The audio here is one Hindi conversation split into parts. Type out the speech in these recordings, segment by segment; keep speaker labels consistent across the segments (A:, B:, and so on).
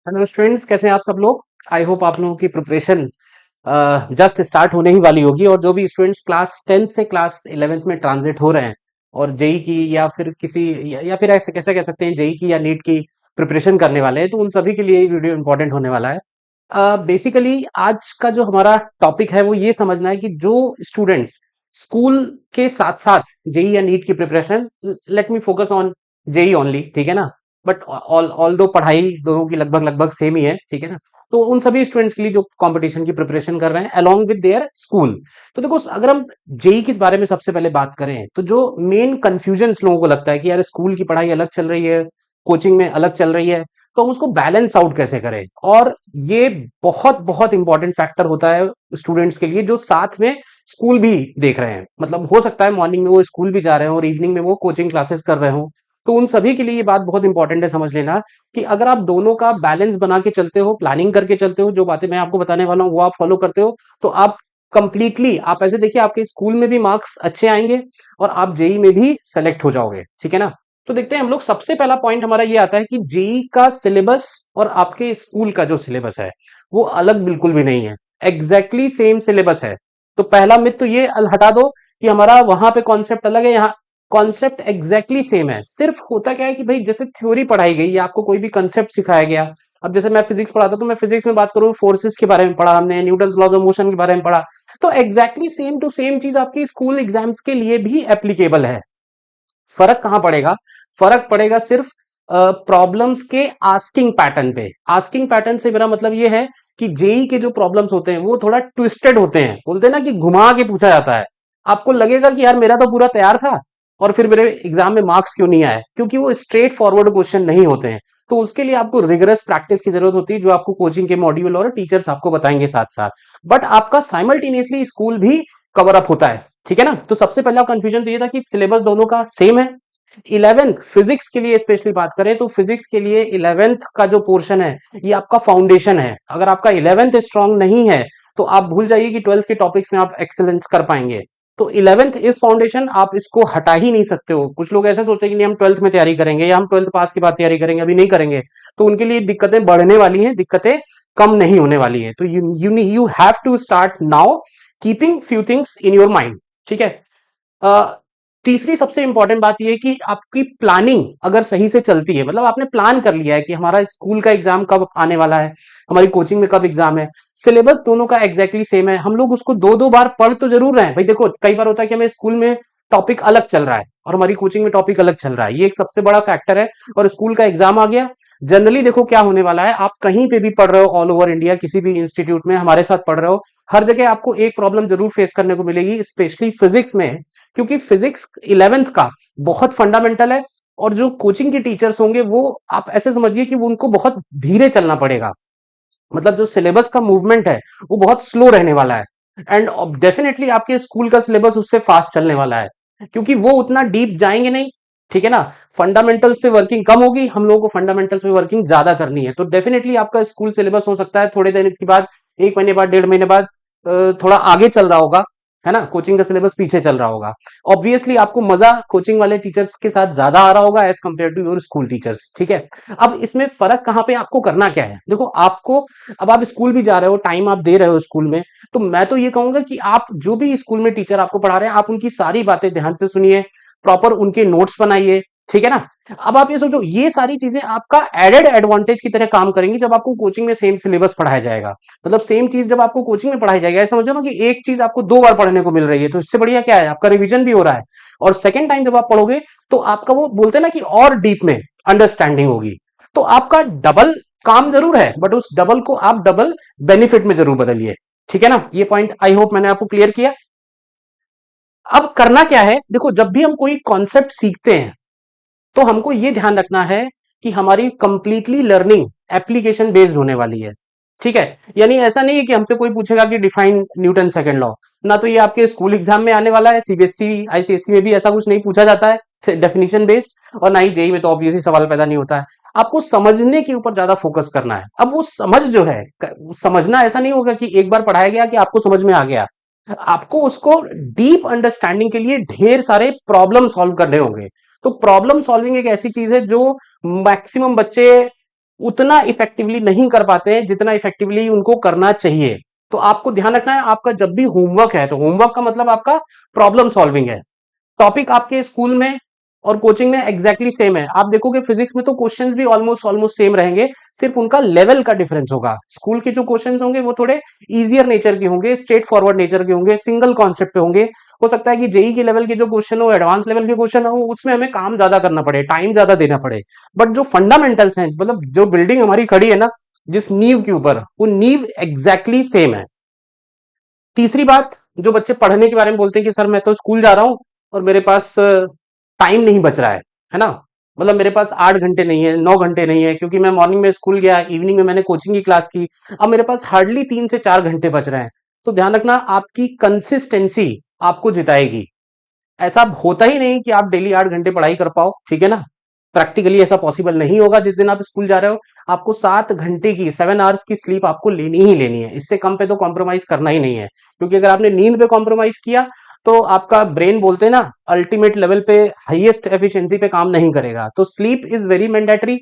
A: हेलो स्टूडेंट्स, कैसे हैं आप सब लोग। आई होप आप लोगों की प्रिपरेशन जस्ट स्टार्ट होने ही वाली होगी। और जो भी स्टूडेंट्स क्लास 10th से क्लास 11th में ट्रांजिट हो रहे हैं और जेई की या फिर किसी या फिर ऐसे कैसे कह सकते हैं जेई की या नीट की प्रिपरेशन करने वाले हैं, तो उन सभी के लिए ये वीडियो इंपॉर्टेंट होने वाला है। बेसिकली आज का जो हमारा टॉपिक है वो ये समझना है कि जो स्टूडेंट्स स्कूल के साथ साथ जेई या नीट की preparation, let me focus on JEE only, ठीक है ना। बट ऑल दो पढ़ाई दोनों की लगभग लगभग सेम ही है, ठीक है ना। तो उन सभी स्टूडेंट्स के लिए जो कंपटीशन की प्रिपरेशन कर रहे हैं अलोंग विद देयर स्कूल, तो देखो अगर हम जेई के बारे में सबसे पहले बात करें तो जो मेन कंफ्यूजन लोगों को लगता है कि यार स्कूल की पढ़ाई अलग चल रही है, कोचिंग में अलग चल रही है, तो हम उसको बैलेंस आउट कैसे करें। और ये बहुत बहुत इंपॉर्टेंट फैक्टर होता है स्टूडेंट्स के लिए जो साथ में स्कूल भी देख रहे हैं। मतलब हो सकता है मॉर्निंग में वो स्कूल भी जा रहे हो और इवनिंग में वो कोचिंग क्लासेस कर रहे हो। तो उन सभी के लिए ये बात बहुत इंपॉर्टेंट है समझ लेना कि अगर आप दोनों का बैलेंस बना के चलते हो, प्लानिंग करके चलते हो, जो बातें मैं आपको बताने वाला हूँ वो आप फॉलो करते हो, तो आप कंप्लीटली आप ऐसे देखिए आपके स्कूल में भी मार्क्स अच्छे आएंगे और आप जेई में भी सेलेक्ट हो जाओगे, ठीक है ना। तो देखते हैं हम लोग, सबसे पहला पॉइंट हमारा ये आता है कि जेई का सिलेबस और आपके स्कूल का जो सिलेबस है वो अलग बिल्कुल भी नहीं है, एग्जैक्टली सेम सिलेबस है। तो पहला मिथ तो ये हटा दो कि हमारा वहां पे कॉन्सेप्ट अलग है, यहाँ कॉन्सेप्ट एग्जैक्टली सेम है। सिर्फ होता क्या है कि भाई जैसे थ्योरी पढ़ाई गई या आपको कोई भी कंसेप्ट सिखाया गया, अब जैसे मैं फिजिक्स पढ़ाता तो मैं फिजिक्स में बात करूं, फोर्सेस के बारे में पढ़ा हमने, न्यूटन्स लॉज ऑफ मोशन के बारे में पढ़ा, तो एग्जैक्टली सेम टू सेम चीज आपकी स्कूल एग्जाम्स के लिए भी एप्लीकेबल है। फर्क कहां पड़ेगा? फर्क पड़ेगा सिर्फ प्रॉब्लम्स के आस्किंग पैटर्न पे। आस्किंग पैटर्न से मेरा मतलब ये है कि जेई के जो प्रॉब्लम्स होते हैं वो थोड़ा ट्विस्टेड होते हैं, बोलते हैं ना कि घुमा के पूछा जाता है। आपको लगेगा कि यार मेरा तो पूरा तैयार था और फिर मेरे एग्जाम में मार्क्स क्यों नहीं आए, क्योंकि वो स्ट्रेट फॉरवर्ड क्वेश्चन नहीं होते हैं। तो उसके लिए आपको रिगरस प्रैक्टिस की जरूरत होती है, जो आपको कोचिंग के मॉड्यूल और टीचर्स आपको बताएंगे साथ साथ। बट आपका साइमल्टेनियसली स्कूल भी कवर अप होता है, ठीक है ना। तो सबसे पहला कंफ्यूजन तो ये था कि सिलेबस दोनों का सेम है। 11th फिजिक्स के लिए स्पेशली बात करें तो फिजिक्स के लिए 11th का जो पोर्शन है ये आपका फाउंडेशन है। अगर आपका 11th स्ट्रांग नहीं है तो आप भूल जाइए कि 12th के टॉपिक्स में आप एक्सेलेंस कर पाएंगे। तो 11th इज फाउंडेशन, आप इसको हटा ही नहीं सकते हो। कुछ लोग ऐसा सोचते हैं कि नहीं हम 12th में तैयारी करेंगे या हम 12th पास के बाद तैयारी करेंगे, अभी नहीं करेंगे, तो उनके लिए दिक्कतें बढ़ने वाली हैं, दिक्कतें कम नहीं होने वाली है। तो you have to start now keeping few things in your mind, ठीक है। तीसरी सबसे इंपॉर्टेंट बात यह है कि आपकी प्लानिंग अगर सही से चलती है, मतलब आपने प्लान कर लिया है कि हमारा स्कूल का एग्जाम कब आने वाला है, हमारी कोचिंग में कब एग्जाम है, सिलेबस दोनों का एग्जैक्टली सेम है, हम लोग उसको दो दो बार पढ़ तो जरूर रहे हैं। भाई देखो कई बार होता है कि हमें स्कूल में टॉपिक अलग चल रहा है और हमारी कोचिंग में टॉपिक अलग चल रहा है, ये एक सबसे बड़ा फैक्टर है। और स्कूल का एग्जाम आ गया, जनरली देखो क्या होने वाला है, आप कहीं पे भी पढ़ रहे हो ऑल ओवर इंडिया, किसी भी इंस्टीट्यूट में हमारे साथ पढ़ रहे हो, हर जगह आपको एक प्रॉब्लम जरूर फेस करने को मिलेगी, स्पेशली फिजिक्स में। क्योंकि फिजिक्स 11th का बहुत फंडामेंटल है और जो कोचिंग के टीचर्स होंगे वो आप ऐसे समझिए कि वो उनको बहुत धीरे चलना पड़ेगा। मतलब जो सिलेबस का मूवमेंट है वो बहुत स्लो रहने वाला है। एंड डेफिनेटली आपके स्कूल का सिलेबस उससे फास्ट चलने वाला है, क्योंकि वो उतना डीप जाएंगे नहीं, ठीक है ना। फंडामेंटल्स पे वर्किंग कम होगी, हम लोगों को फंडामेंटल्स पे वर्किंग ज्यादा करनी है। तो डेफिनेटली आपका स्कूल सिलेबस हो सकता है थोड़े दिन के बाद, एक महीने बाद, डेढ़ महीने बाद थोड़ा आगे चल रहा होगा, है ना, कोचिंग का सिलेबस पीछे चल रहा होगा। ऑब्वियसली आपको मजा कोचिंग वाले टीचर्स के साथ ज्यादा आ रहा होगा as compare to your school teachers, ठीक है। अब इसमें फर्क कहां पे आपको करना क्या है, देखो आपको, अब आप स्कूल भी जा रहे हो, टाइम आप दे रहे हो स्कूल में, तो मैं तो ये कहूंगा कि आप जो भी स्कूल में टीचर आपको पढ़ा रहे हैं आप उनकी सारी बातें ध्यान से सुनिए, प्रॉपर उनके नोट्स बनाइए, ठीक है ना। अब आप ये सोचो ये सारी चीजें आपका एडेड एडवांटेज की तरह काम करेंगी जब आपको कोचिंग में सेम सिलेबस पढ़ाया जाएगा। मतलब सेम चीज जब आपको कोचिंग में पढ़ाई जाएगी, ऐसा समझो ना कि एक चीज आपको दो बार पढ़ने को मिल रही है, तो इससे बढ़िया क्या है, आपका रिवीजन भी हो रहा है। और सेकेंड टाइम जब आप पढ़ोगे तो आपका वो बोलते हैं ना कि और डीप में अंडरस्टैंडिंग होगी। तो आपका डबल काम जरूर है बट उस डबल को आप डबल बेनिफिट में जरूर बदलिए, ठीक है ना। ये पॉइंट आई होप मैंने आपको क्लियर किया। अब करना क्या है, देखो जब भी हम कोई कॉन्सेप्ट सीखते हैं तो हमको ये ध्यान रखना है कि हमारी कंप्लीटली लर्निंग एप्लीकेशन बेस्ड होने वाली है, ठीक है। यानी ऐसा नहीं है कि हमसे कोई पूछेगा कि डिफाइन न्यूटन सेकंड लॉ, ना तो ये आपके स्कूल एग्जाम में आने वाला है, सीबीएसई आईसीएसई में भी ऐसा कुछ नहीं पूछा जाता है डेफिनेशन बेस्ड, और ना ही जेई में तो ऑब्वियसली सवाल पैदा नहीं होता है। आपको समझने के ऊपर ज्यादा फोकस करना है। अब वो समझ जो है, समझना ऐसा नहीं होगा कि एक बार पढ़ाया गया कि आपको समझ में आ गया, आपको उसको डीप अंडरस्टैंडिंग के लिए ढेर सारे प्रॉब्लम सॉल्व करने होंगे। तो प्रॉब्लम सॉल्विंग एक ऐसी चीज है जो मैक्सिमम बच्चे उतना इफेक्टिवली नहीं कर पाते हैं जितना इफेक्टिवली उनको करना चाहिए। तो आपको ध्यान रखना है, आपका जब भी होमवर्क है तो होमवर्क का मतलब आपका प्रॉब्लम सॉल्विंग है। टॉपिक आपके स्कूल में और कोचिंग में एग्जैक्टली सेम है। आप देखोगे फिजिक्स में तो क्वेश्चंस भी ऑलमोस्ट ऑलमोस्ट सेम रहेंगे, सिर्फ उनका लेवल का डिफरेंस होगा। स्कूल के जो क्वेश्चंस होंगे वो थोड़े इजियर नेचर के होंगे, स्ट्रेट फॉरवर्ड नेचर के होंगे, सिंगल कॉन्सेप्ट पे होंगे। हो सकता है कि जेई के लेवल के जो क्वेश्चन हो, एडवांस लेवल के क्वेश्चन हो, उसमें हमें काम ज्यादा करना पड़े, टाइम ज्यादा देना पड़े। बट जो फंडामेंटल्स हैं, मतलब जो बिल्डिंग हमारी खड़ी है ना, जिस नींव के ऊपर, वो नींव एग्जैक्टली सेम है। तीसरी बात, जो बच्चे पढ़ने के बारे में बोलते हैं कि सर मैं तो स्कूल जा रहा हूं और मेरे पास टाइम नहीं बच रहा है ना, मतलब मेरे पास 8 घंटे नहीं है, 9 घंटे नहीं है, क्योंकि मैं मॉर्निंग में स्कूल गया, इवनिंग में मैंने कोचिंग की क्लास की, अब मेरे पास हार्डली 3 से 4 घंटे बच रहे हैं। तो ध्यान रखना, आपकी कंसिस्टेंसी आपको जिताएगी। ऐसा होता ही नहीं कि आप डेली 8 घंटे पढ़ाई कर पाओ, ठीक है ना। प्रैक्टिकली ऐसा पॉसिबल नहीं होगा। जिस दिन आप स्कूल जा रहे हो, आपको 7 घंटे की, 7 आवर्स की स्लीप आपको लेनी ही लेनी है। इससे कम पे तो कॉम्प्रोमाइज करना ही नहीं है, क्योंकि अगर आपने नींद पे कॉम्प्रोमाइज किया तो आपका ब्रेन, बोलते हैं ना, अल्टीमेट लेवल पे, हाईएस्ट एफिशिएंसी पे काम नहीं करेगा। तो sleep is very mandatory.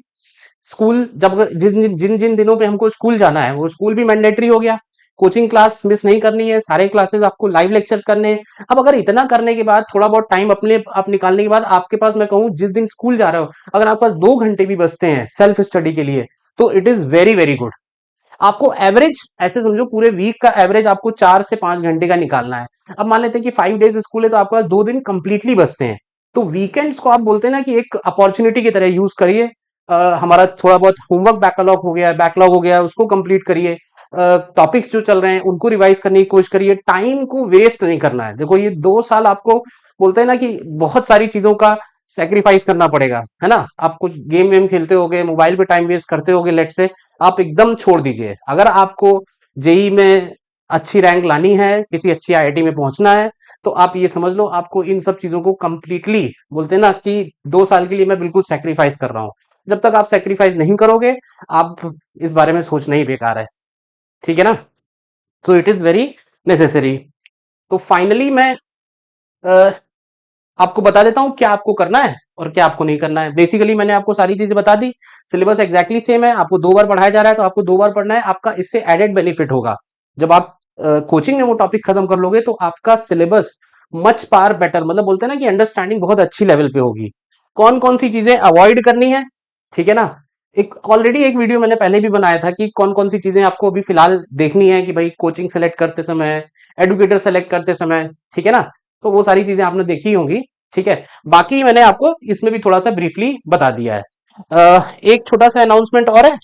A: School जब, जिन जिन जिन दिनों पे हमको स्कूल जाना है, वो स्कूल भी मैंडेटरी हो गया। कोचिंग क्लास मिस नहीं करनी है, सारे क्लासेस आपको लाइव लेक्चर्स करने हैं। अब अगर इतना करने के बाद, थोड़ा बहुत टाइम अपने आप निकालने के बाद, आपके पास, मैं कहूं, जिस दिन स्कूल जा रहे हो, अगर आपके पास 2 घंटे भी बचते हैं सेल्फ स्टडी के लिए, तो it is very very good. आपको एवरेज, ऐसे समझो, पूरे वीक का एवरेज आपको 4 से 5 घंटे का निकालना है। अब मान लेते हैं कि 5 डेज स्कूल है, तो आपके पास 2 दिन कंप्लीटली बचते हैं। तो वीकेंड्स को आप बोलते हैं ना कि एक अपॉर्चुनिटी की तरह यूज करिए। हमारा थोड़ा बहुत होमवर्क बैकलॉग हो गया, उसको कंप्लीट करिए। टॉपिक्स जो चल रहे हैं उनको रिवाइज करने की कोशिश करिए। टाइम को वेस्ट नहीं करना है। देखो, ये 2 साल आपको, बोलते हैं ना कि बहुत सारी चीजों का सेक्रीफाइस करना पड़ेगा, है ना। आप कुछ गेम वेम खेलते होगे, मोबाइल पे टाइम वेस्ट करते होगे, लेट से, आप एकदम छोड़ दीजिए। अगर आपको जेई में अच्छी रैंक लानी है, किसी अच्छी आईआईटी में पहुंचना है, तो आप ये समझ लो, आपको इन सब चीजों को कंप्लीटली, बोलते हैं ना कि 2 साल के लिए मैं बिल्कुल सेक्रीफाइस कर रहा हूं। जब तक आप सेक्रीफाइस नहीं करोगे, आप इस बारे में सोचना ही बेकार है, ठीक है ना। So it is very necessary. तो फाइनली मैं अ, आपको बता देता हूं क्या आपको करना है और क्या आपको नहीं करना है। बेसिकली मैंने आपको सारी चीजें बता दी। सिलेबस एग्जैक्टली सेम है, आपको 2 बार पढ़ाया जा रहा है, तो आपको 2 बार पढ़ना है। आपका इससे एडेड बेनिफिट होगा, जब आप कोचिंग में वो टॉपिक खत्म कर लोगे, तो आपका सिलेबस मच पार बेटर, मतलब बोलते हैं ना कि अंडरस्टैंडिंग बहुत अच्छी लेवल पे होगी। कौन कौन सी चीजें अवॉइड करनी है, ठीक है ना। एक ऑलरेडी एक वीडियो मैंने पहले भी बनाया था कि कौन कौन सी चीजें आपको अभी फिलहाल देखनी है, कि भाई कोचिंग सेलेक्ट करते समय, एडुकेटर सेलेक्ट करते समय, ठीक है ना। तो वो सारी चीजें आपने देखी होंगी, ठीक है। बाकी मैंने आपको इसमें भी थोड़ा सा ब्रीफली बता दिया है। एक छोटा सा अनाउंसमेंट और है।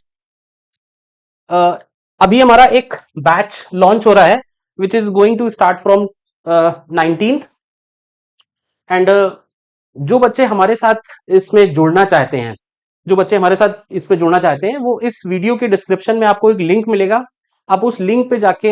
A: अ, अभी हमारा एक बैच लॉन्च हो रहा है, which is going to start from 19th। And जो बच्चे हमारे साथ इसमें जुड़ना चाहते हैं, जो बच्चे हमारे साथ इसमें जुड़ना चाहते हैं, वो इस वीडियो के डिस्क्रिप्शन में आपको एक लिंक मिलेगा। आप उस लिंक पे जाके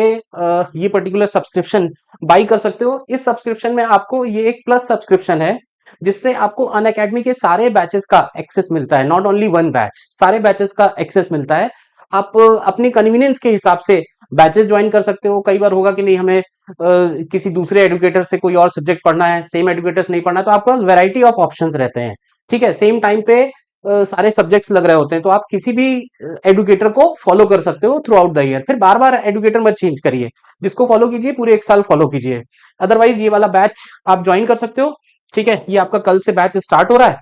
A: ये पर्टिकुलर सब्सक्रिप्शन बाई कर सकते हो। इस सब्सक्रिप्शन में आपको, ये एक प्लस सब्सक्रिप्शन है, जिससे आपको अनअकैडमी के सारे बैचेस का एक्सेस मिलता है। नॉट ओनली वन बैच, सारे बैचेस का एक्सेस मिलता है। आप अपनी कन्वीनियंस के हिसाब से बैचेस ज्वाइन कर सकते हो। कई बार होगा कि नहीं, हमें किसी दूसरे एडुकेटर से कोई और सब्जेक्ट पढ़ना है, सेम एडुकेटर से नहीं पढ़ना, तो आपके पास वैरायटी ऑफ ऑप्शंस रहते हैं, ठीक है। सेम टाइम पे सारे सब्जेक्ट्स लग रहे होते हैं, तो आप किसी भी एडुकेटर को फॉलो कर सकते हो थ्रू आउट द ईयर। फिर बार बार एडुकेटर मत चेंज करिए, जिसको फॉलो कीजिए पूरे 1 साल फॉलो कीजिए। अदरवाइज ये वाला बैच आप ज्वाइन कर सकते हो, ठीक है। ये आपका कल से बैच स्टार्ट हो रहा है,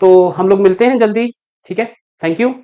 A: तो हम लोग मिलते हैं जल्दी, ठीक है। Thank you.